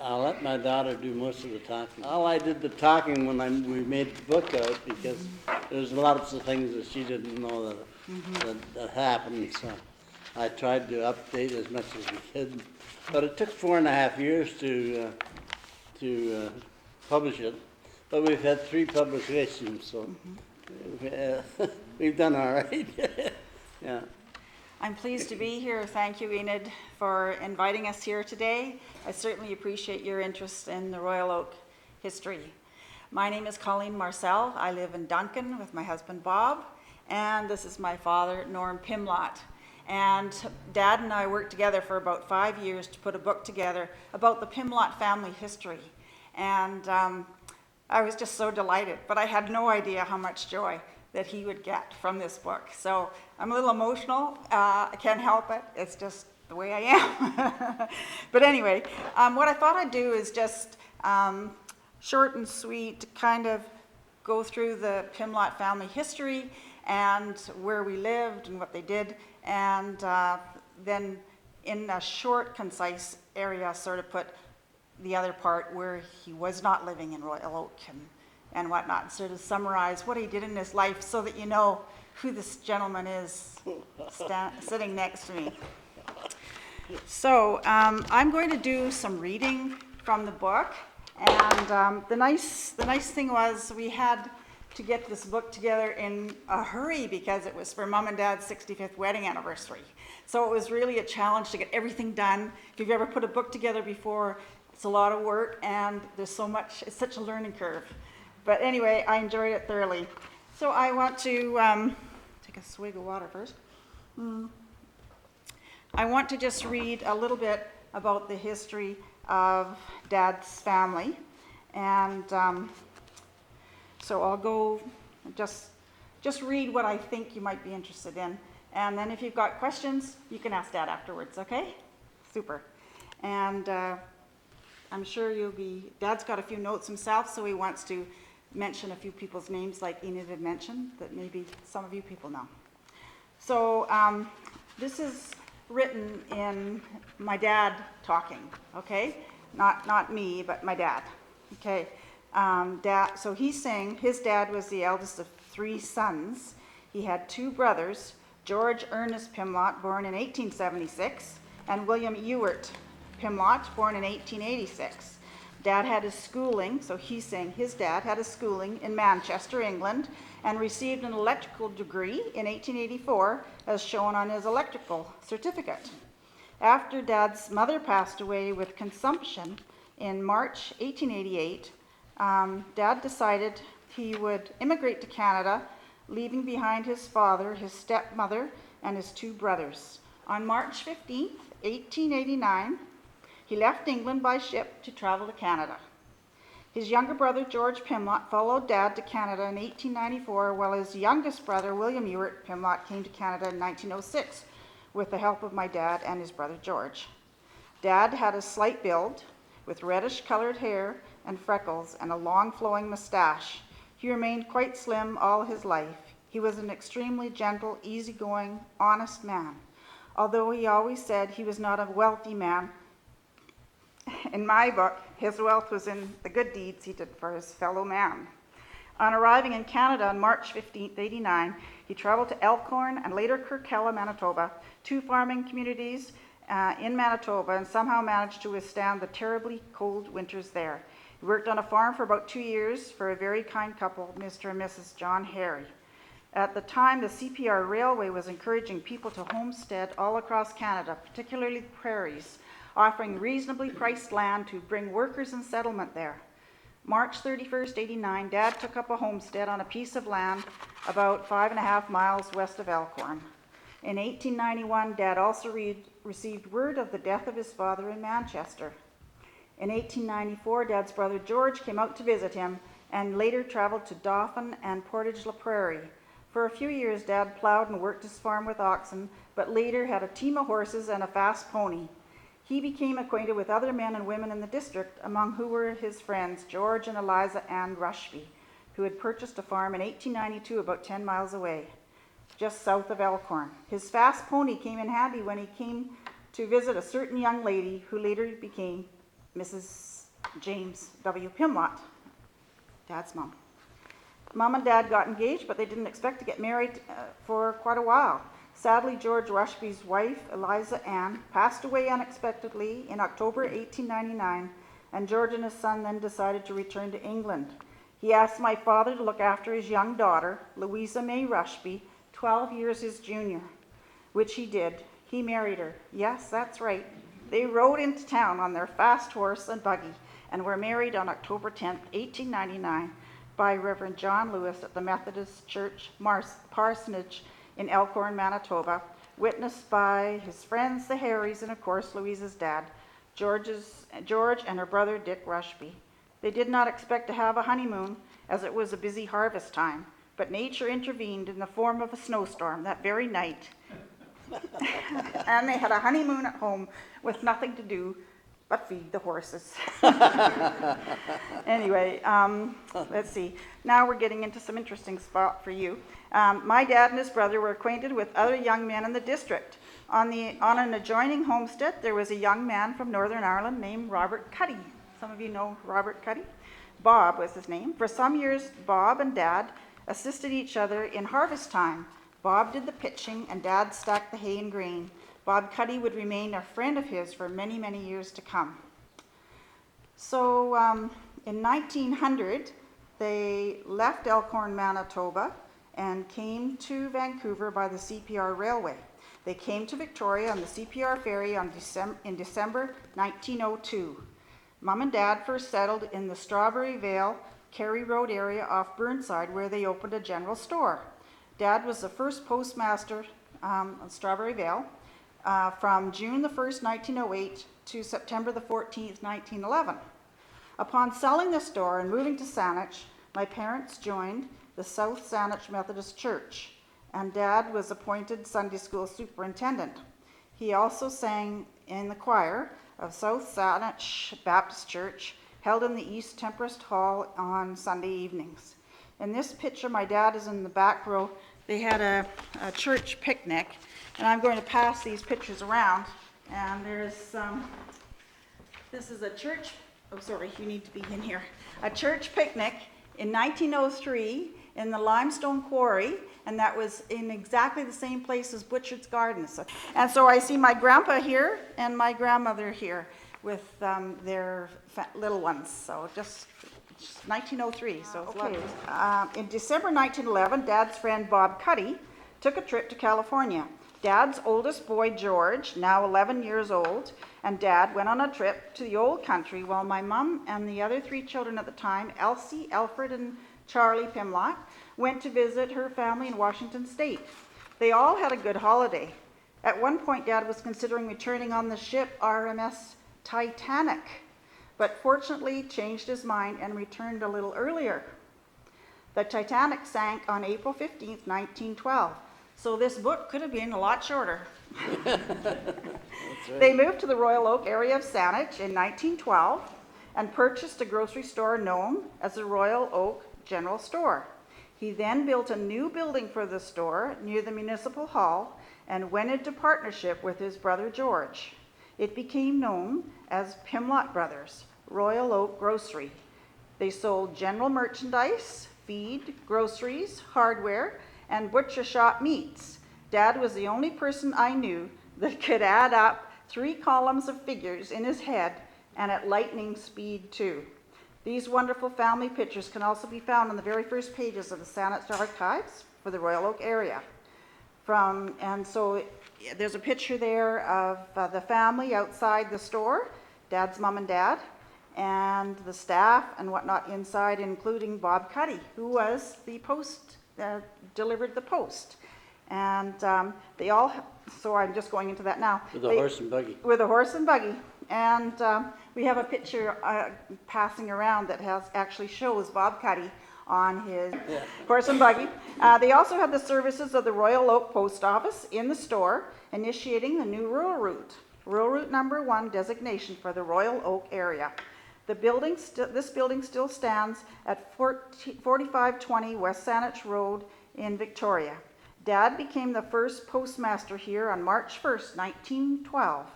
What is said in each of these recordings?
I'll let my daughter do most of the talking. All I did the talking when we made the book out, because there's lots of things that she didn't know that happened, so I tried to update as much as we could. But it took 4.5 years to publish it. But we've had 3 publications, so we've done all right. Yeah. I'm pleased to be here. Thank you, Enid, for inviting us here today. I certainly appreciate your interest in the Royal Oak history. My name is Colleen Marcel. I live in Duncan with my husband, Bob, and this is my father, Norm Pimlott. And Dad and I worked together for about 5 years to put a book together about the Pimlott family history. And I was just so delighted, but I had no idea how much joy that he would get from this book. So I'm a little emotional. I can't help it. It's just the way I am. But anyway, what I thought I'd do is just short and sweet, kind of go through the Pimlott family history and where we lived and what they did, and then in a short, concise area, sort of put the other part where he was not living in Royal Oak and whatnot, sort of summarize what he did in his life so that you know who this gentleman is sitting next to me. So I'm going to do some reading from the book, and the nice thing was we had to get this book together in a hurry because it was for Mom and Dad's 65th wedding anniversary. So it was really a challenge to get everything done. If you've ever put a book together before, it's a lot of work, and there's so much, it's such a learning curve. But anyway, I enjoyed it thoroughly. So I want to take a swig of water first. I want to just read a little bit about the history of Dad's family. And so I'll go just read what I think you might be interested in. And then if you've got questions, you can ask Dad afterwards, okay? Super. And I'm sure Dad's got a few notes himself, so he wants to mention a few people's names like Enid had mentioned that maybe some of you people know. So this is written in my dad talking, okay? Not me, but my dad, okay? So he's saying his dad was the eldest of 3 sons. He had 2 brothers, George Ernest Pimlott, born in 1876, and William Ewart Pimlott, born in 1886. Dad had his schooling, so he's saying his dad had his schooling in Manchester, England, and received an electrical degree in 1884, as shown on his electrical certificate. After Dad's mother passed away with consumption in March 1888, Dad decided he would immigrate to Canada, leaving behind his father, his stepmother, and his 2 brothers. On March 15, 1889, he left England by ship to travel to Canada. His younger brother, George Pimlott, followed Dad to Canada in 1894, while his youngest brother, William Ewart Pimlott, came to Canada in 1906 with the help of my dad and his brother, George. Dad had a slight build with reddish-colored hair and freckles and a long flowing mustache. He remained quite slim all his life. He was an extremely gentle, easygoing, honest man. Although he always said he was not a wealthy man, in my book, his wealth was in the good deeds he did for his fellow man. On arriving in Canada on March 15, 1889, he traveled to Elkhorn and later Kirkella, Manitoba, 2 farming communities in Manitoba, and somehow managed to withstand the terribly cold winters there. He worked on a farm for about 2 years for a very kind couple, Mr. and Mrs. John Harry. At the time, the CPR Railway was encouraging people to homestead all across Canada, particularly the prairies, offering reasonably priced land to bring workers and settlement there. March 31st, 1889, Dad took up a homestead on a piece of land about 5.5 miles west of Elkhorn. In 1891, Dad also received word of the death of his father in Manchester. In 1894, Dad's brother George came out to visit him and later traveled to Dauphin and Portage la Prairie. For a few years, Dad plowed and worked his farm with oxen, but later had a team of horses and a fast pony. He became acquainted with other men and women in the district, among who were his friends George and Eliza Ann Rushby, who had purchased a farm in 1892 about 10 miles away, just south of Elkhorn. His fast pony came in handy when he came to visit a certain young lady who later became Mrs. James W. Pimlott, Dad's mom. Mom and Dad got engaged, but they didn't expect to get married for quite a while. Sadly, George Rushby's wife, Eliza Ann, passed away unexpectedly in October 1899, and George and his son then decided to return to England. He asked my father to look after his young daughter, Louisa May Rushby, 12 years his junior, which he did. He married her. Yes, that's right. They rode into town on their fast horse and buggy and were married on October 10, 1899, by Reverend John Lewis at the Methodist Church Parsonage in Elkhorn, Manitoba, witnessed by his friends, the Harrys, and of course Louisa's dad, George and her brother Dick Rushby. They did not expect to have a honeymoon, as it was a busy harvest time, but nature intervened in the form of a snowstorm that very night. And they had a honeymoon at home with nothing to do but feed the horses. Anyway, let's see. Now we're getting into some interesting spot for you. My dad and his brother were acquainted with other young men in the district. On an adjoining homestead, there was a young man from Northern Ireland named Robert Cuddy. Some of you know Robert Cuddy. Bob was his name. For some years, Bob and Dad assisted each other in harvest time. Bob did the pitching and Dad stacked the hay and grain. Bob Cuddy would remain a friend of his for many, many years to come. So in 1900, they left Elkhorn, Manitoba, and came to Vancouver by the CPR Railway. They came to Victoria on the CPR ferry in December 1902. Mom and Dad first settled in the Strawberry Vale, Kerry Road area off Burnside, where they opened a general store. Dad was the first postmaster on Strawberry Vale from June the 1st, 1908 to September the 14th, 1911. Upon selling the store and moving to Saanich, my parents joined the South Saanich Methodist Church, and Dad was appointed Sunday school superintendent. He also sang in the choir of South Saanich Baptist Church, held in the East Tempest Hall on Sunday evenings. In this picture, my dad is in the back row. They had a church picnic, and I'm going to pass these pictures around. And there's, this is a church, oh sorry, you need to be in here. A church picnic in 1903 in the limestone quarry, and that was in exactly the same place as Butchard's Gardens. And so I see my grandpa here and my grandmother here with their little ones. So just 1903, so it's okay. In December 1911, Dad's friend Bob Cuddy took a trip to California. Dad's oldest boy, George, now 11 years old, and Dad went on a trip to the old country while my mom and the other three children at the time, Elsie, Alfred, and Charlie Pimlott, went to visit her family in Washington State. They all had a good holiday. At one point, Dad was considering returning on the ship RMS Titanic, but fortunately changed his mind and returned a little earlier. The Titanic sank on April 15th, 1912. So this book could have been a lot shorter. That's right. They moved to the Royal Oak area of Saanich in 1912 and purchased a grocery store known as the Royal Oak General Store. He then built a new building for the store near the Municipal Hall and went into partnership with his brother George. It became known as Pimlott Brothers, Royal Oak Grocery. They sold general merchandise, feed, groceries, hardware, and butcher shop meats. Dad was the only person I knew that could add up 3 columns of figures in his head and at lightning speed too. These wonderful family pictures can also be found on the very first pages of the Saanich Archives for the Royal Oak area. And so there's a picture there of the family outside the store, Dad's mom and dad, and the staff and whatnot inside, including Bob Cuddy, who was the delivered the post. And they all, so I'm just going into that now. With a horse and buggy. With a horse and buggy. And we have a picture passing around that actually shows Bob Cuddy on his horse and buggy. They also had the services of the Royal Oak Post Office in the store, initiating the new rural route. Rural Route number 1 designation for the Royal Oak area. This building still stands at 4520 West Saanich Road in Victoria. Dad became the first postmaster here on March 1st, 1912.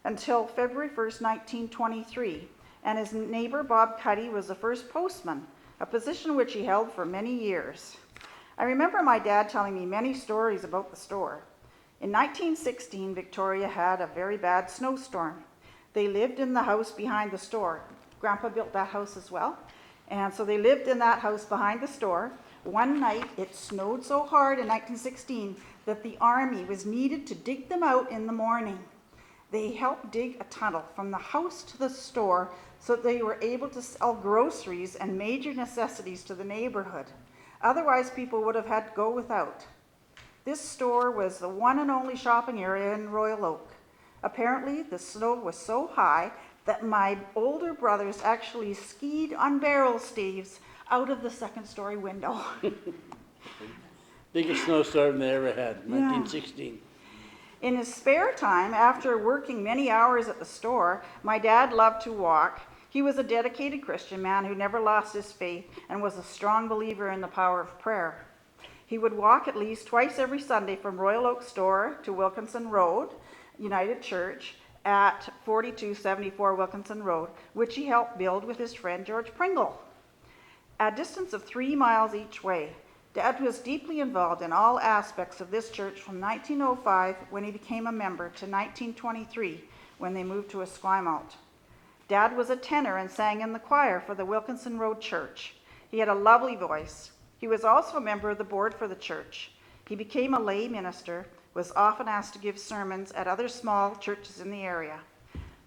until February 1st, 1923, and his neighbor Bob Cuddy was the first postman, a position which he held for many years. I remember my dad telling me many stories about the store. In 1916, Victoria had a very bad snowstorm. They lived in the house behind the store. Grandpa built that house as well. And so they lived in that house behind the store. One night, it snowed so hard in 1916 that the army was needed to dig them out in the morning. They helped dig a tunnel from the house to the store so that they were able to sell groceries and major necessities to the neighborhood. Otherwise, people would have had to go without. This store was the one and only shopping area in Royal Oak. Apparently, the snow was so high that my older brothers actually skied on barrel staves out of the second-story window. Biggest snowstorm they ever had, Yeah. 1916. In his spare time, after working many hours at the store, my dad loved to walk. He was a dedicated Christian man who never lost his faith and was a strong believer in the power of prayer. He would walk at least twice every Sunday from Royal Oak Store to Wilkinson Road, United Church, at 4274 Wilkinson Road, which he helped build with his friend George Pringle. A distance of 3 miles each way. Dad was deeply involved in all aspects of this church from 1905, when he became a member, to 1923, when they moved to Esquimalt. Dad was a tenor and sang in the choir for the Wilkinson Road Church. He had a lovely voice. He was also a member of the board for the church. He became a lay minister, was often asked to give sermons at other small churches in the area.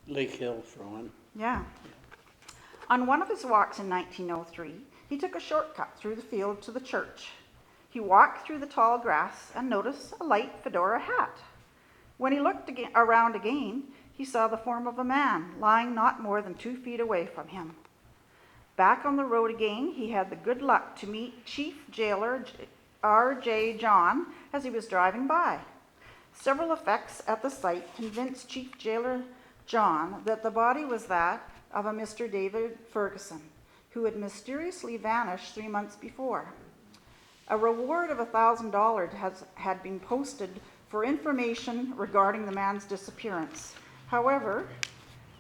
Lake Hill for one. Yeah. On one of his walks in 1903, he took a shortcut through the field to the church. He walked through the tall grass and noticed a light fedora hat. When he looked around again, he saw the form of a man lying not more than 2 feet away from him. Back on the road again, he had the good luck to meet Chief Jailer R.J. John as he was driving by. Several effects at the site convinced Chief Jailer John that the body was that of a Mr. David Ferguson, who had mysteriously vanished 3 months before. A reward of $1,000 had been posted for information regarding the man's disappearance. However,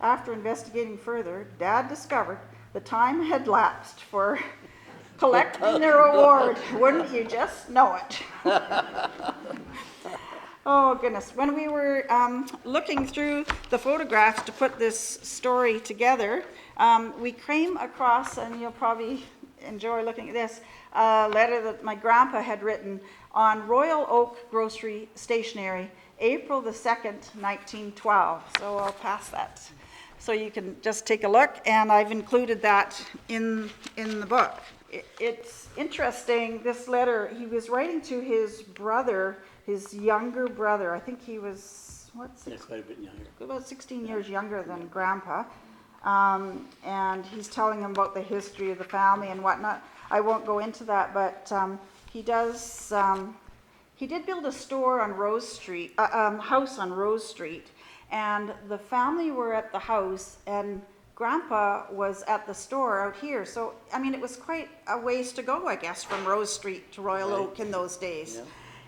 after investigating further, Dad discovered the time had lapsed for collecting the reward. Wouldn't you just know it? Oh, goodness. When we were looking through the photographs to put this story together, we came across, and you'll probably enjoy looking at this, a letter that my grandpa had written on Royal Oak Grocery Stationery, April the 2nd, 1912. So I'll pass that so you can just take a look, and I've included that in the book. It's interesting, this letter, he was writing to his brother, his younger brother. I think he was, Quite a bit younger. about 16 years younger than Grandpa. And he's telling him about the history of the family and whatnot. I won't go into that, but he did build a store on Rose Street, house on Rose Street, and the family were at the house, and Grandpa was at the store out here. So, I mean, it was quite a ways to go, I guess, from Rose Street to Royal Oak in those days.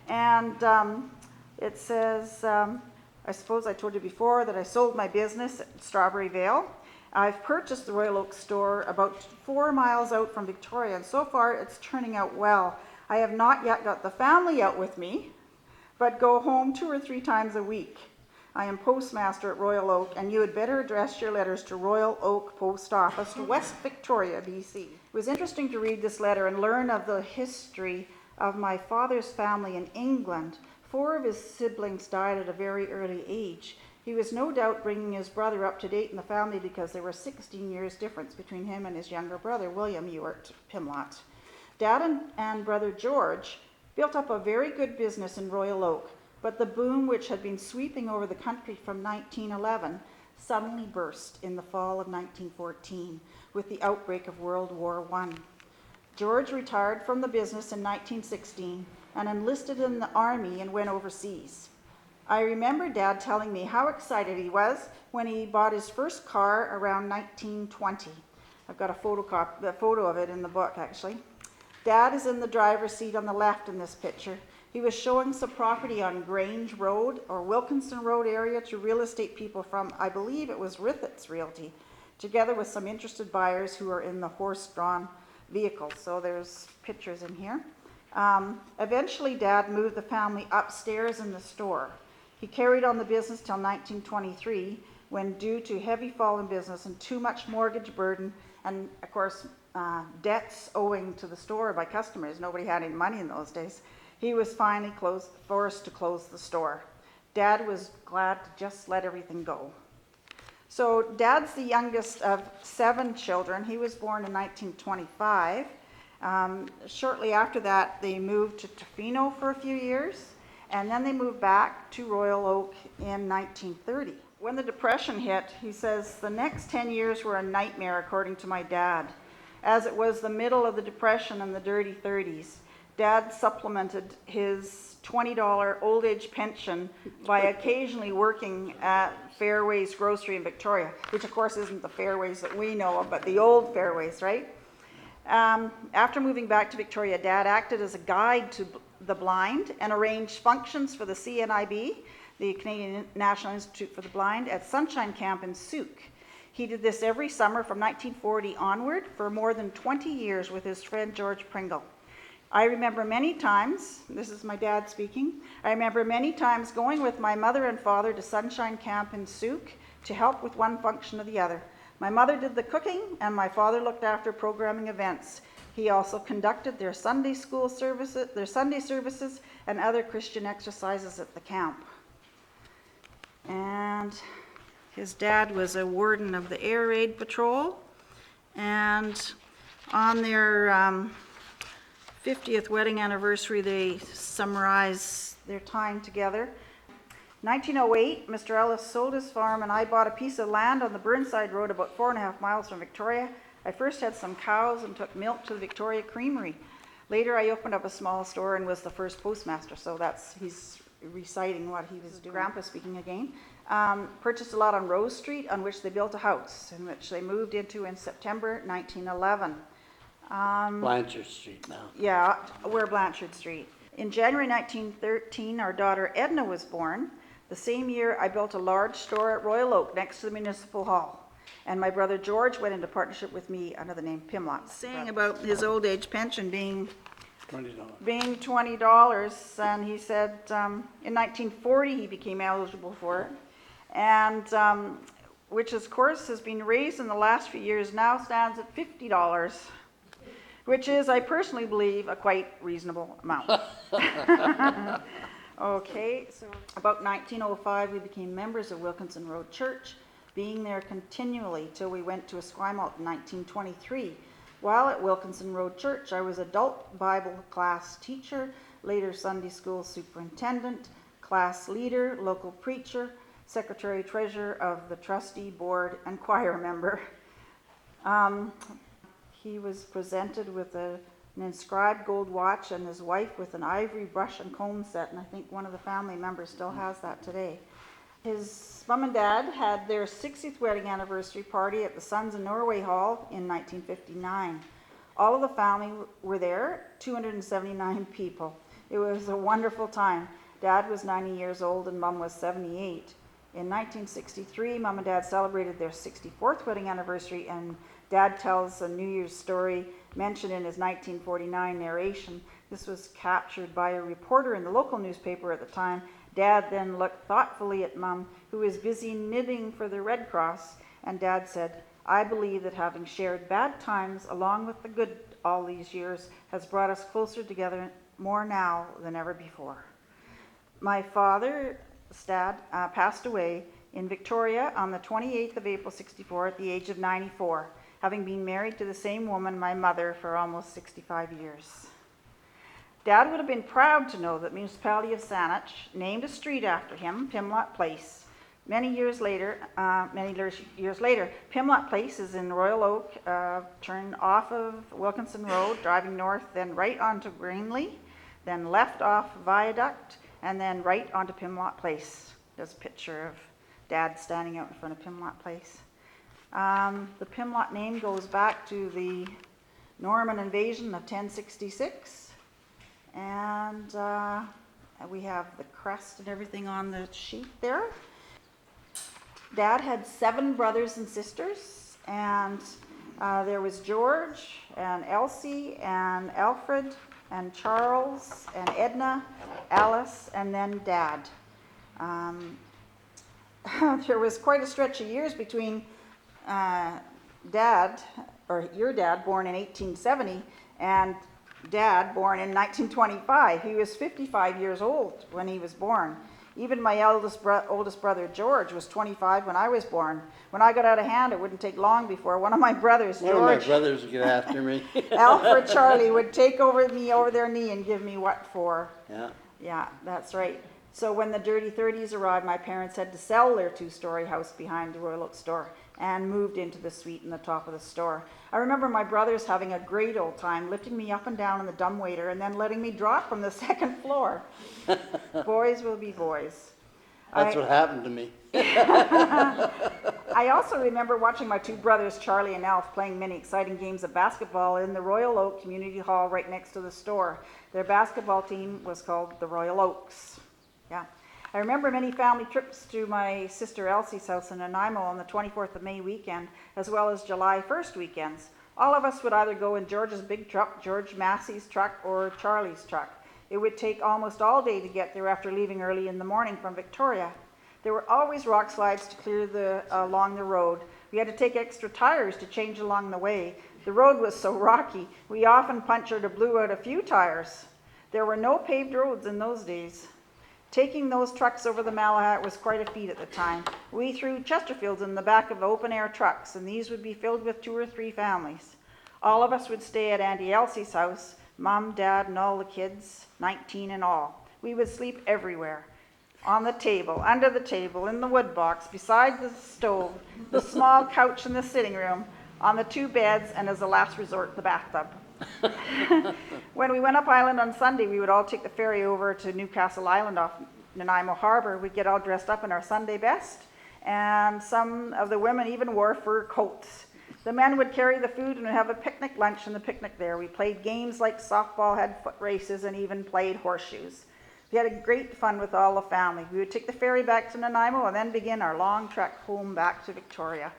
Yeah. And it says, I suppose I told you before that I sold my business at Strawberry Vale. I've purchased the Royal Oak store about 4 miles out from Victoria, and so far it's turning out well. I have not yet got the family out with me, but go home 2 or 3 times a week. I am postmaster at Royal Oak, and you had better address your letters to Royal Oak Post Office, West Victoria, BC. It was interesting to read this letter and learn of the history of my father's family in England. 4 of his siblings died at a very early age. He was no doubt bringing his brother up to date in the family because there were 16 years difference between him and his younger brother, William Ewart Pimlott. Dad and brother George built up a very good business in Royal Oak, but the boom which had been sweeping over the country from 1911 suddenly burst in the fall of 1914 with the outbreak of World War I. George retired from the business in 1916 and enlisted in the army and went overseas. I remember Dad telling me how excited he was when he bought his first car around 1920. I've got a photo of it in the book, actually. Dad is in the driver's seat on the left in this picture. He was showing some property on Grange Road or Wilkinson Road area to real estate people from, I believe it was Rithett's Realty, together with some interested buyers who are in the horse-drawn vehicles. So there's pictures in here. Eventually, Dad moved the family upstairs in the store. He carried on the business till 1923, when due to heavy fall in business and too much mortgage burden, and of course, debts owing to the store by customers, nobody had any money in those days, he was finally forced to close the store. Dad was glad to just let everything go. So Dad's the youngest of 7 children. He was born in 1925. Shortly after that, they moved to Tofino for a few years, and then they moved back to Royal Oak in 1930. When the Depression hit, he says, the next 10 years were a nightmare, according to my dad, as it was the middle of the Depression and the dirty 30s. Dad supplemented his $20 old age pension by occasionally working at Fairways Grocery in Victoria, which of course isn't the Fairways that we know of, but the old Fairways, right? After moving back to Victoria, Dad acted as a guide to the blind and arranged functions for the CNIB, the Canadian National Institute for the Blind, at Sunshine Camp in Souk. He did this every summer from 1940 onward for more than 20 years with his friend George Pringle. I remember many times, this is my dad speaking, I remember many times going with my mother and father to Sunshine Camp in Souk to help with one function or the other. My mother did the cooking and my father looked after programming events. He also conducted their Sunday school services, their Sunday services and other Christian exercises at the camp. And his dad was a warden of the Air Raid Patrol, and on their 50th wedding anniversary, they summarize their time together. 1908, Mr. Ellis sold his farm and I bought a piece of land on the Burnside Road about 4.5 miles from Victoria. I first had some cows and took milk to the Victoria Creamery. Later, I opened up a small store and was the first postmaster, so he's reciting what he was doing. Grandpa speaking again. Purchased a lot on Rose Street, on which they built a house, in which they moved into in September 1911. Blanchard Street now. Yeah, we're Blanchard Street. In January 1913, our daughter Edna was born. The same year, I built a large store at Royal Oak next to the Municipal Hall. And my brother George went into partnership with me under the name Pimlott. Saying about his old age pension being $20, and he said in 1940 he became eligible for it, and which of course has been raised in the last few years, now stands at $50. Which is, I personally believe, a quite reasonable amount. Okay, so about 1905, we became members of Wilkinson Road Church, being there continually till we went to Esquimalt in 1923. While at Wilkinson Road Church, I was adult Bible class teacher, later Sunday school superintendent, class leader, local preacher, secretary treasurer of the trustee board, and choir member. He was presented with an inscribed gold watch, and his wife with an ivory brush and comb set, and I think one of the family members still has that today. His mom and dad had their 60th wedding anniversary party at the Sons of Norway Hall in 1959. All of the family were there, 279 people. It was a wonderful time. Dad was 90 years old and Mom was 78. In 1963, Mom and Dad celebrated their 64th wedding anniversary, and Dad tells a New Year's story mentioned in his 1949 narration. This was captured by a reporter in the local newspaper at the time. Dad then looked thoughtfully at Mom, who was busy knitting for the Red Cross, and Dad said, "I believe that having shared bad times along with the good all these years has brought us closer together more now than ever before." My father, Dad, passed away in Victoria on the 28th of April 64 at the age of 94. Having been married to the same woman, my mother, for almost 65 years. Dad would have been proud to know that the municipality of Saanich named a street after him, Pimlott Place. Many years later, Pimlott Place is in Royal Oak, turn off of Wilkinson Road, driving north, then right onto Greenley, then left off Viaduct, and then right onto Pimlott Place. There's a picture of Dad standing out in front of Pimlott Place. The Pimlott name goes back to the Norman invasion of 1066. And we have the crest and everything on the sheet there. Dad had 7 brothers and sisters, and there was George and Elsie and Alfred and Charles and Edna, Alice, and then Dad. There was quite a stretch of years between Dad, or your dad, born in 1870, and Dad, born in 1925. He was 55 years old when he was born. Even my oldest brother, George, was 25 when I was born. When I got out of hand, it wouldn't take long before one of my brothers, George... One of my brothers would get after me. Alfred Charlie would take over their knee and give me what for. Yeah. Yeah, that's right. So when the dirty 30s arrived, my parents had to sell their 2-story house behind the Royal Oak store and moved into the suite in the top of the store. I remember my brothers having a great old time, lifting me up and down in the dumbwaiter and then letting me drop from the 2nd floor. Boys will be boys. That's what happened to me. I also remember watching my 2 brothers, Charlie and Alf, playing many exciting games of basketball in the Royal Oak Community Hall right next to the store. Their basketball team was called the Royal Oaks. Yeah. I remember many family trips to my sister Elsie's house in Nanaimo on the 24th of May weekend, as well as July 1st weekends. All of us would either go in George's big truck, George Massey's truck, or Charlie's truck. It would take almost all day to get there after leaving early in the morning from Victoria. There were always rock slides to clear along the road. We had to take extra tires to change along the way. The road was so rocky, we often punctured or blew out a few tires. There were no paved roads in those days. Taking those trucks over the Malahat was quite a feat at the time. We threw Chesterfields in the back of open-air trucks, and these would be filled with 2 or 3 families. All of us would stay at Auntie Elsie's house, Mom, Dad, and all the kids, 19 in all. We would sleep everywhere. On the table, under the table, in the wood box, beside the stove, the small couch in the sitting room, on the 2 beds, and as a last resort, the bathtub. When we went up island on Sunday, we would all take the ferry over to Newcastle Island off Nanaimo Harbor. We'd get all dressed up in our Sunday best, and some of the women even wore fur coats. The men would carry the food and would have a picnic lunch in the picnic there. We played games like softball, had foot races, and even played horseshoes. We had a great fun with all the family. We would take the ferry back to Nanaimo and then begin our long trek home back to Victoria.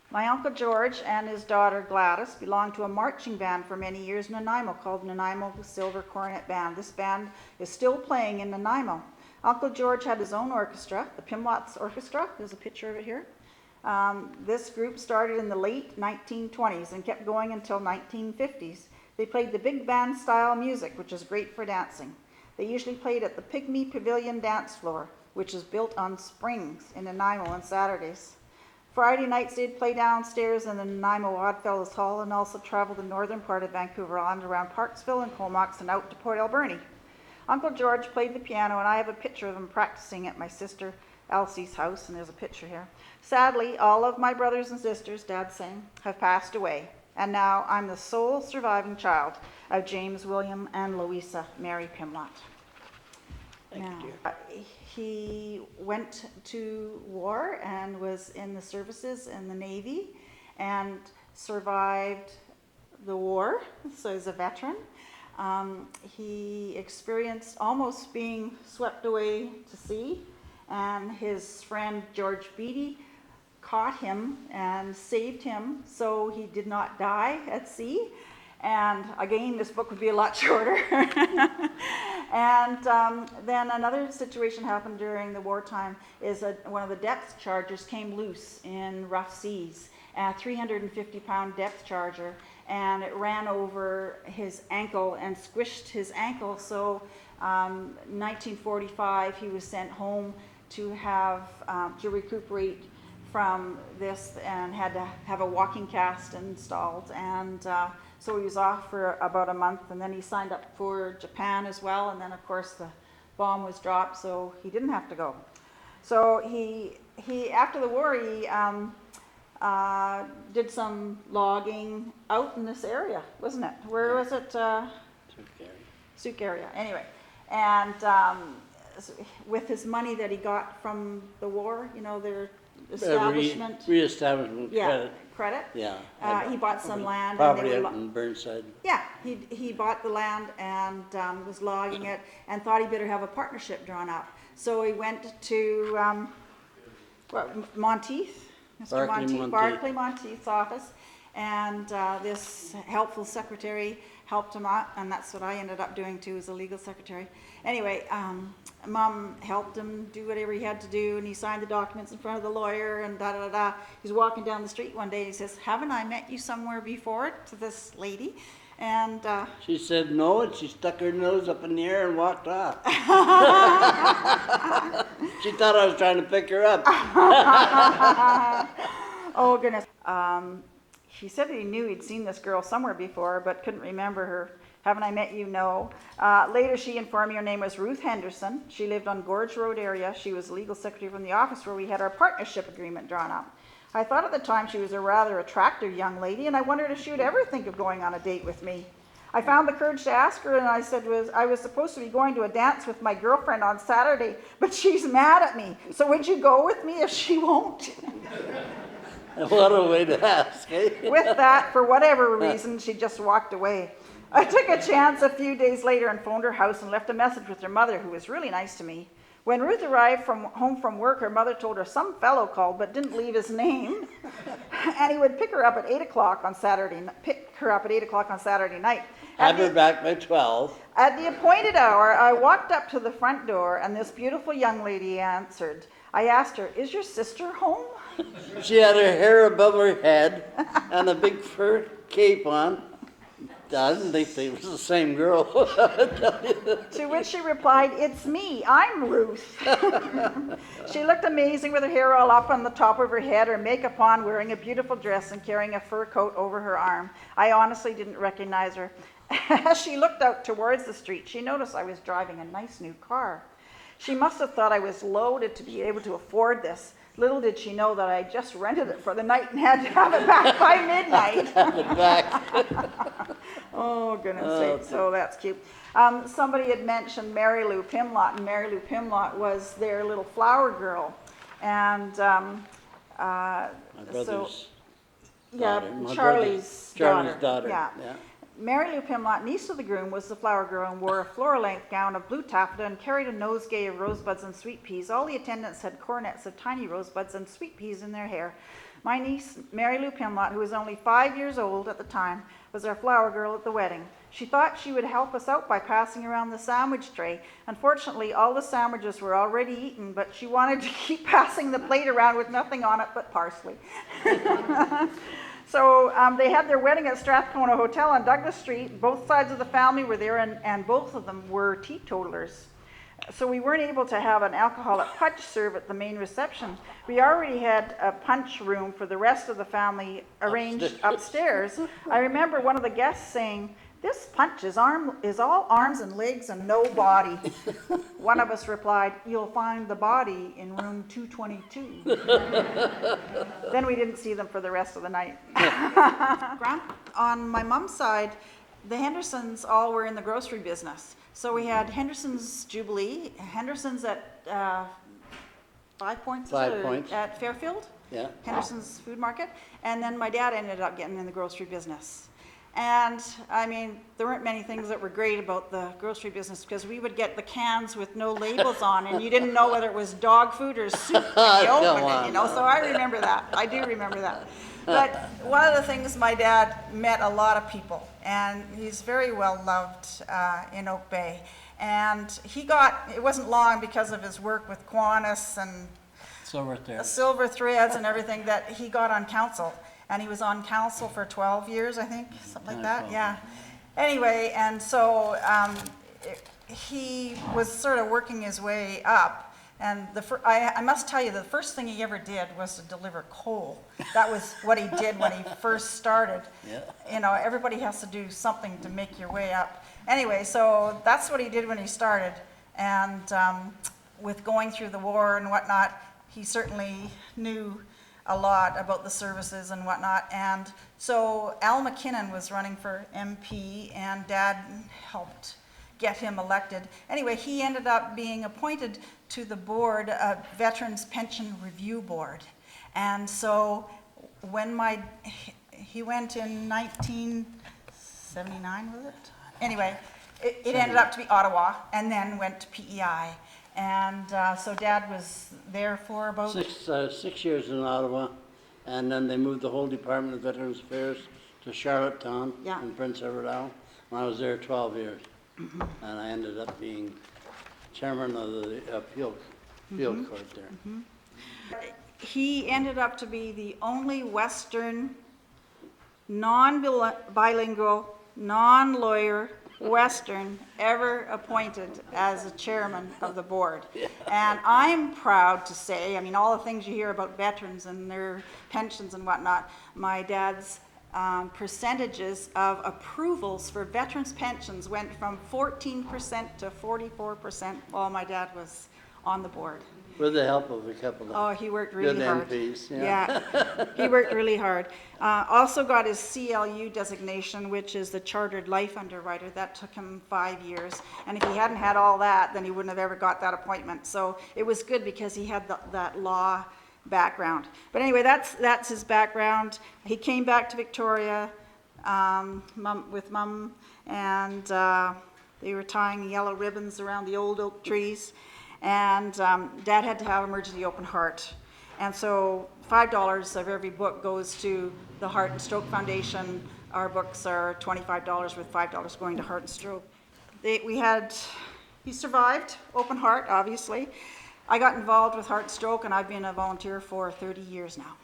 My Uncle George and his daughter Gladys belonged to a marching band for many years in Nanaimo called Nanaimo Silver Cornet Band. This band is still playing in Nanaimo. Uncle George had his own orchestra, the Pimlott Orchestra. There's a picture of it here. This group started in the late 1920s and kept going until 1950s. They played the big band style music, which is great for dancing. They usually played at the Pygmy Pavilion dance floor, which is built on springs in Nanaimo on Saturdays. Friday nights they'd play downstairs in the Nanaimo Oddfellows Hall and also travel the northern part of Vancouver Island around Parksville and Comox and out to Port Alberni. Uncle George played the piano, and I have a picture of him practicing at my sister Elsie's house, and there's a picture here. Sadly, all of my brothers and sisters, Dad's saying, have passed away, and now I'm the sole surviving child of James William and Louisa Mary Pimlott. Thank you. He went to war and was in the services in the Navy and survived the war, so he's a veteran. He experienced almost being swept away to sea, and his friend George Beatty caught him and saved him so he did not die at sea. And again, this book would be a lot shorter. And then another situation happened during the wartime is one of the depth chargers came loose in rough seas, a 350-pound depth charger, and it ran over his ankle and squished his ankle. So 1945, he was sent home to have to recuperate from this and had to have a walking cast installed. And so he was off for about a month, and then he signed up for Japan as well, and then of course the bomb was dropped, so he didn't have to go. So he after the war, he did some logging out in this area, wasn't it? Where was it? Souk area. Anyway, and with his money that he got from the war, you know, establishment. Reestablishment Yeah, credit, credit. yeah. He bought some land. And Property they were out in Burnside. Yeah, he bought the land and was logging it and thought he better have a partnership drawn up. So he went to Monteith, Mr. Barclay Monteith's office, and this helpful secretary helped him out, and that's what I ended up doing too, as a legal secretary. Anyway, Mom helped him do whatever he had to do, and he signed the documents in front of the lawyer, and da-da-da-da. He's walking down the street one day, and he says, "Haven't I met you somewhere before?" to this lady. And She said no, and she stuck her nose up in the air and walked off. She thought I was trying to pick her up. oh goodness. He said that he knew he'd seen this girl somewhere before, but couldn't remember her. Haven't I met you? No. Later she informed me her name was Ruth Henderson. She lived on Gorge Road area. She was legal secretary from the office where we had our partnership agreement drawn up. I thought at the time she was a rather attractive young lady, and I wondered if she would ever think of going on a date with me. I found the courage to ask her, and I said I was supposed to be going to a dance with my girlfriend on Saturday, but she's mad at me. So would you go with me if she won't? What a way to ask, eh? With that, for whatever reason, she just walked away. I took a chance a few days later and phoned her house and left a message with her mother, who was really nice to me. When Ruth arrived home from work, her mother told her some fellow called but didn't leave his name, and he would pick her up at 8 o'clock on Saturday night. Have her back by 12. At the appointed hour, I walked up to the front door, and this beautiful young lady answered. I asked her, "Is your sister home?" She had her hair above her head and a big fur cape on. I didn't think it was the same girl. To which she replied, "It's me, I'm Ruth." She looked amazing with her hair all up on the top of her head, her makeup on, wearing a beautiful dress and carrying a fur coat over her arm. I honestly didn't recognize her. As she looked out towards the street, she noticed I was driving a nice new car. She must have thought I was loaded to be able to afford this. Little did she know that I just rented it for the night and had to have it back by midnight. Have it back. Oh, goodness sake, so that's cute. Somebody had mentioned Mary Lou Pimlott, and Mary Lou Pimlott was their little flower girl. And My brother's daughter. My Charlie's daughter. Yeah. Mary Lou Pimlott, niece of the groom, was the flower girl and wore a floor-length gown of blue taffeta and carried a nosegay of rosebuds and sweet peas. All the attendants had coronets of tiny rosebuds and sweet peas in their hair. My niece, Mary Lou Pimlott, who was only 5 years old at the time, was our flower girl at the wedding. She thought she would help us out by passing around the sandwich tray. Unfortunately, all the sandwiches were already eaten, but she wanted to keep passing the plate around with nothing on it but parsley. So they had their wedding at Strathcona Hotel on Douglas Street. Both sides of the family were there, and both of them were teetotalers. So we weren't able to have an alcoholic punch served at the main reception. We already had a punch room for the rest of the family arranged upstairs. I remember one of the guests saying, "This punch is all arms and legs and no body." One of us replied, "You'll find the body in room 222. Then we didn't see them for the rest of the night. On my mom's side, the Hendersons all were in the grocery business. So we had Henderson's Jubilee, Henderson's at 5 Points, at Fairfield, Yeah. Henderson's Food Market, and then my dad ended up getting in the grocery business. And I mean, there weren't many things that were great about the grocery business because we would get the cans with no labels on, and you didn't know whether it was dog food or soup when you opened it, you know. So I remember that. I do remember that. But one of the things, my dad met a lot of people, and he's very well loved in Oak Bay. And it wasn't long because of his work with Qantas and Silver Threads and everything that he got on council. And he was on council for 12 years, I think, something like that, yeah. Anyway, and so he was sort of working his way up. And I must tell you, the first thing he ever did was to deliver coal. That was what he did when he first started. Yeah. You know, everybody has to do something to make your way up. Anyway, so that's what he did when he started. And with going through the war and whatnot, he certainly knew a lot about the services and whatnot. And so Al McKinnon was running for MP, and Dad helped get him elected. Anyway, he ended up being appointed to the board, Veterans Pension Review Board. And so when he went in 1979, was it? Anyway, it ended up to be Ottawa, and then went to PEI. And so Dad was there for about 6 years in Ottawa, and then they moved the whole Department of Veterans Affairs to Charlottetown Yeah. in Prince Edward Island. And I was there 12 years, and I ended up being chairman of the appeal court there. He ended up to be the only Western non-bilingual, non-lawyer Western ever appointed as a chairman of the board. And I'm proud to say, I mean, all the things you hear about veterans and their pensions and whatnot, my dad's percentages of approvals for veterans pensions went from 14% to 44% while my dad was on the board. With the help of a couple of Oh, he worked really good hard. MPs. Yeah, he worked really hard. Also got his CLU designation, which is the Chartered Life Underwriter. That took him 5 years. And if he hadn't had all that, then he wouldn't have ever got that appointment. So it was good because he had that law background. But anyway, that's his background. He came back to Victoria with Mum, and they were tying yellow ribbons around the old oak trees. And Dad had to have emergency open heart. And so $5 of every book goes to the Heart and Stroke Foundation. Our books are $25 with $5 going to Heart and Stroke. He survived open heart, obviously. I got involved with Heart and Stroke, and I've been a volunteer for 30 years now.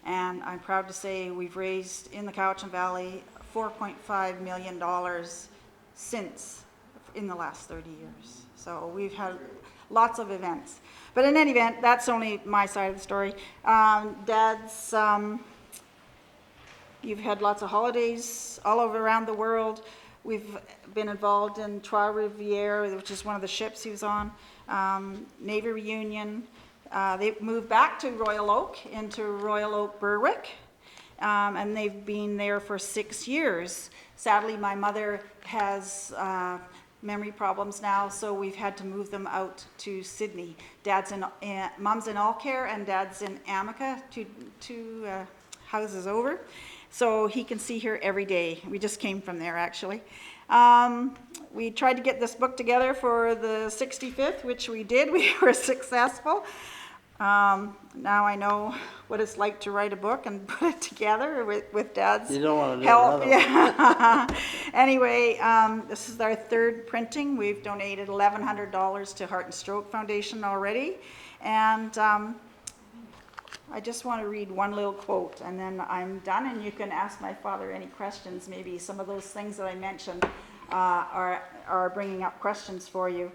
And I'm proud to say we've raised in the Cowichan Valley $4.5 million since in the last 30 years. So we've had lots of events. But in any event, that's only my side of the story. Dad's, you've had lots of holidays all over around the world. We've been involved in Trois Rivières, which is one of the ships he was on, Navy reunion. They moved back to Royal Oak, into Royal Oak Berwick, and they've been there for 6 years. Sadly, my mother has memory problems now, so we've had to move them out to Sydney. Mom's in Allcare and Dad's in Amica, two houses over. So he can see her every day. We just came from there, actually. We tried to get this book together for the 65th, which we did. We were successful. Now I know what it's like to write a book and put it together with Dad's You don't want to do help. another one. Yeah. Anyway, this is our third printing. We've donated $1,100 to Heart and Stroke Foundation already. And I just want to read one little quote, and then I'm done, and you can ask my father any questions. Maybe some of those things that I mentioned are bringing up questions for you.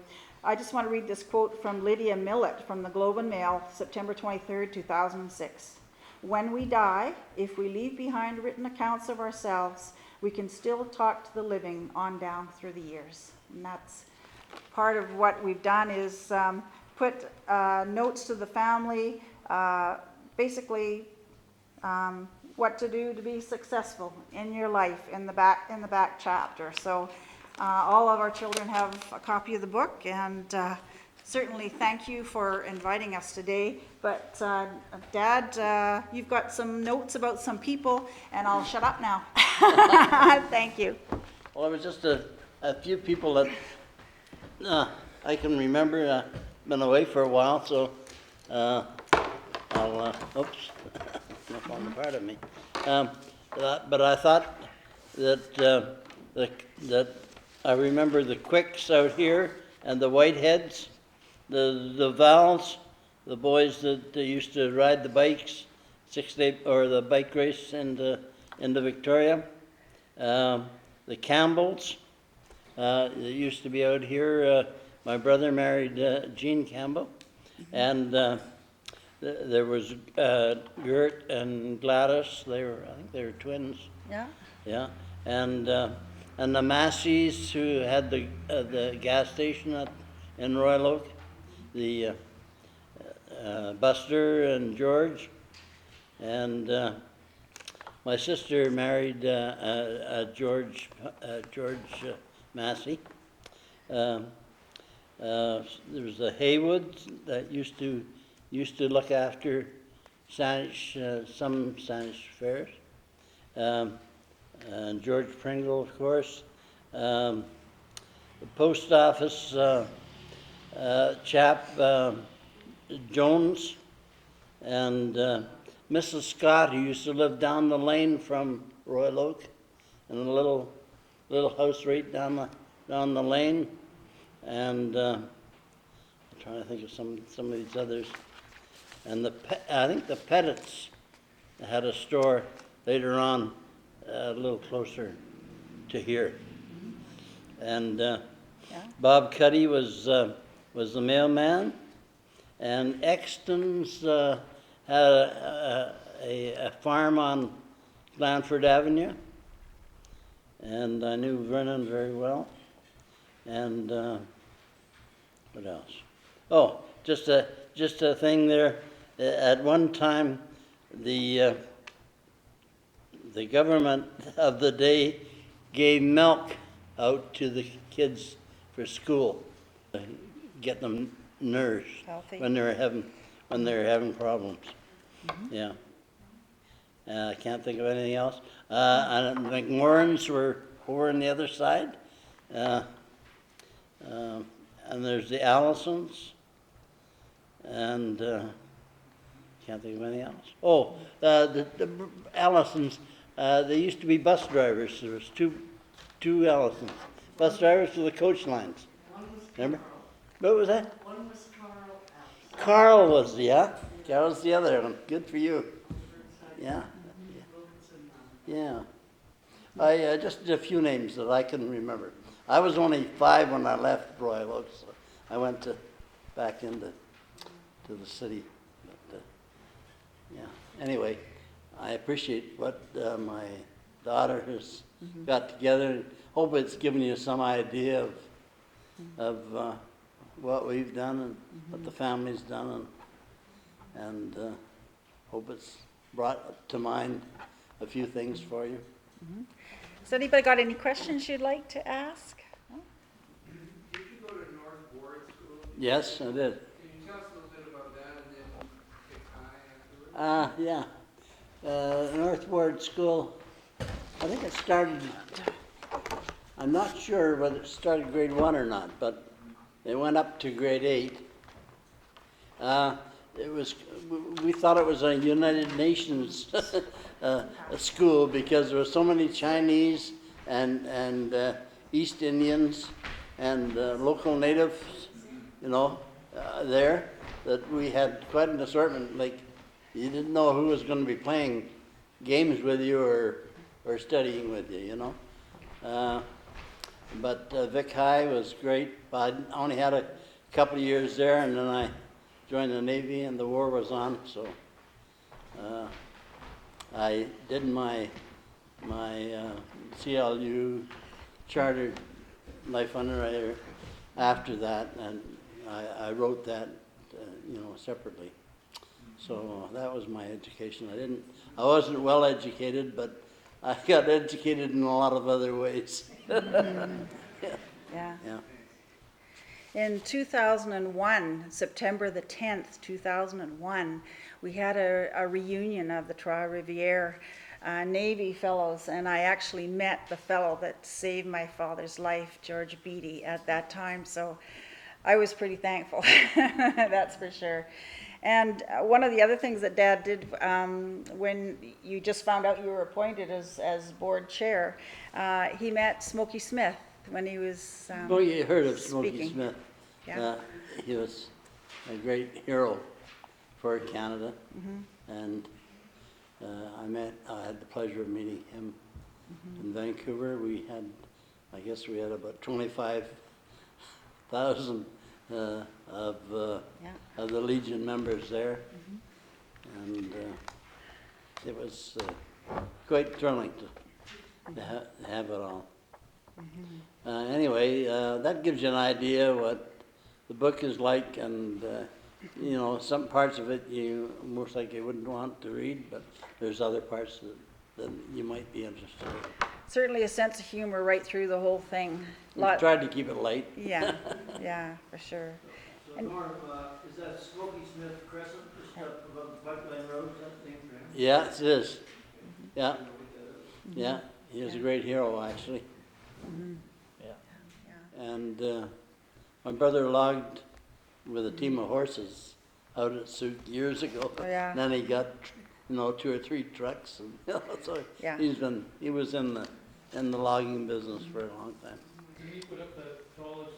I just want to read this quote from Lydia Millett from the Globe and Mail, September 23rd, 2006. "When we die, if we leave behind written accounts of ourselves, we can still talk to the living on down through the years." And that's part of what we've done is put notes to the family, basically what to do to be successful in your life in the back chapter. So all of our children have a copy of the book, and certainly thank you for inviting us today. But Dad, you've got some notes about some people, and I'll shut up now. Thank you. Well, it was just a few people that I can remember. Been away for a while, so I'll, oops, not falling apart of me. But I thought that I remember the Quicks out here and the Whiteheads, the Vals, the boys that used to ride the bikes, 6-day or the bike race into Victoria, the Campbells that used to be out here. My brother married Jean Campbell, and there was Gert and Gladys. I think they were twins. Yeah. Yeah, and the Masseys, who had the gas station in Royal Oak, the Buster and George, and my sister married George Massey. There was the Haywoods that used to look after some Spanish affairs. And George Pringle, of course. The post office chap, Jones, and Mrs. Scott, who used to live down the lane from Royal Oak, in a little house right down the lane. And I'm trying to think of some of these others. And I think the Pettits had a store later on, a little closer to here. And Bob Cuddy was the mailman, and Exton's had a farm on Blandford Avenue, and I knew Vernon very well. And what else? Oh, just a thing there. At one time, the government of the day gave milk out to the kids for school, get them nourished Healthy. when they were having problems. Mm-hmm. Yeah. I can't think of anything else. And the McMorrins were over on the other side. And there's the Allisons. And can't think of anything else. Oh, the Allisons, they used to be bus drivers. There was two Allisons, bus drivers for the coach lines. Remember? What was that? One was Carl Allison. Carl was, yeah. Carl was the other one. Good for you. Yeah. Yeah. I just did a few names that I couldn't remember. I was only 5 when I left Royal Oak, so I went back into the city. But, yeah. Anyway, I appreciate what my daughter has got together. Hope it's given you some idea of what we've done and what the family's done, and hope it's brought to mind a few things for you. Has anybody got any questions you'd like to ask? No? Did you go to North Ward School? Yes, I did. Can you tell us a little bit about that and then pick high afterwards? Yeah. North Ward School, I think it started, I'm not sure whether it started grade 1 or not, but it went up to grade 8. We thought it was a United Nations a school because there were so many Chinese and East Indians and local natives, there, that we had quite an assortment. Like, you didn't know who was going to be playing games with you or studying with you, But Vic High was great. I only had a couple of years there, and then I joined the Navy, and the war was on, so I did my CLU chartered life underwriter after that, and I wrote that, separately. So that was my education. I wasn't well educated, but I got educated in a lot of other ways. Yeah. Yeah. In 2001, September the 10th, 2001, we had a reunion of the Trois-Rivières Navy fellows, and I actually met the fellow that saved my father's life, George Beatty, at that time, so I was pretty thankful, that's for sure. And one of the other things that Dad did when you just found out you were appointed as board chair, he met Smokey Smith when he was Oh, you heard of Smokey speaking. Smith. Yeah. He was a great hero for Canada. And I had the pleasure of meeting him in Vancouver. I guess we had about 25,000 of the Legion members there. And it was quite thrilling to have it all. Anyway, that gives you an idea what the book is like, and some parts of it you most likely wouldn't want to read, but there's other parts that you might be interested in. Certainly a sense of humor right through the whole thing. We tried to keep it light. Yeah, yeah, for sure. So Norm, is that Smoky Smith Crescent, just up above the Pipeline Road, is that the name for him? Yeah, it is. Yeah, I don't know what that is. yeah, he was a great hero, actually. Yeah. Yeah. And my brother logged with a team of horses out at Sioux years ago. Oh, yeah. Then he got, 2 or 3 trucks, and so Yeah. he was in the logging business for a long time. Can you put up the tallest?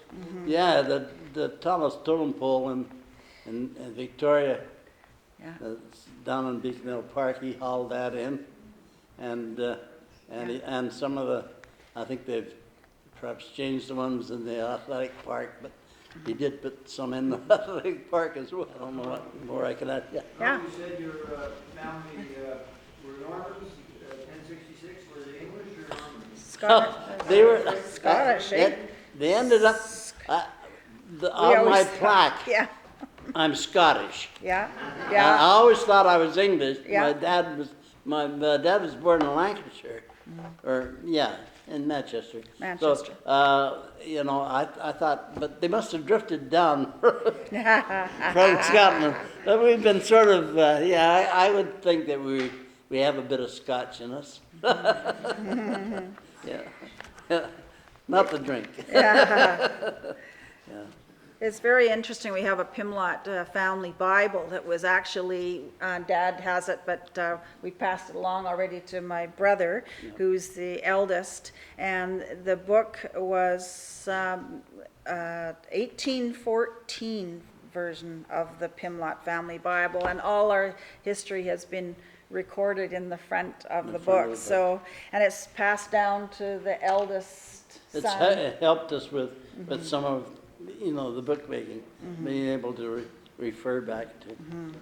Yeah, the tallest totem pole in Victoria, Yeah. down in Beacon Hill Park, he hauled that in, and and some of the, I think they've perhaps changed the ones in the athletic park, but he did put some in the athletic park as well. I don't know what more I can add. Yeah. Yeah. You said your family were Normans, 1066, were they English or Normans? Scottish. They were Scottish, eh? They ended up We on my always- plaque. Yeah, I'm Scottish. yeah, I yeah. always thought I was English. Yeah. My dad was born in Lancashire, or in Manchester. Manchester. So I thought, but they must have drifted down from Scotland. But we've been sort of I would think that we have a bit of Scotch in us. Yeah. Not the drink. Yeah. Yeah. It's very interesting. We have a Pimlott family Bible that was actually, Dad has it, but we passed it along already to my brother, who's the eldest. And the book was 1814 version of the Pimlott family Bible, and all our history has been recorded in the front of the book. So, and it's passed down to the eldest son. It helped us with some of the bookmaking, being able to refer back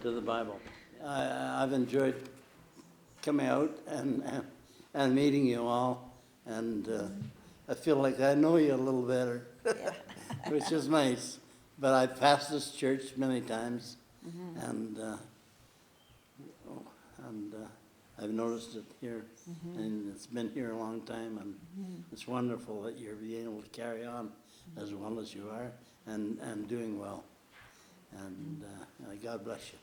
to the Bible. I've enjoyed coming out and meeting you all, and I feel like I know you a little better, which is nice. But I've passed this church many times, and I've noticed it here, and it's been here a long time, and it's wonderful that you're being able to carry on as well as you are, and doing well. And God bless you.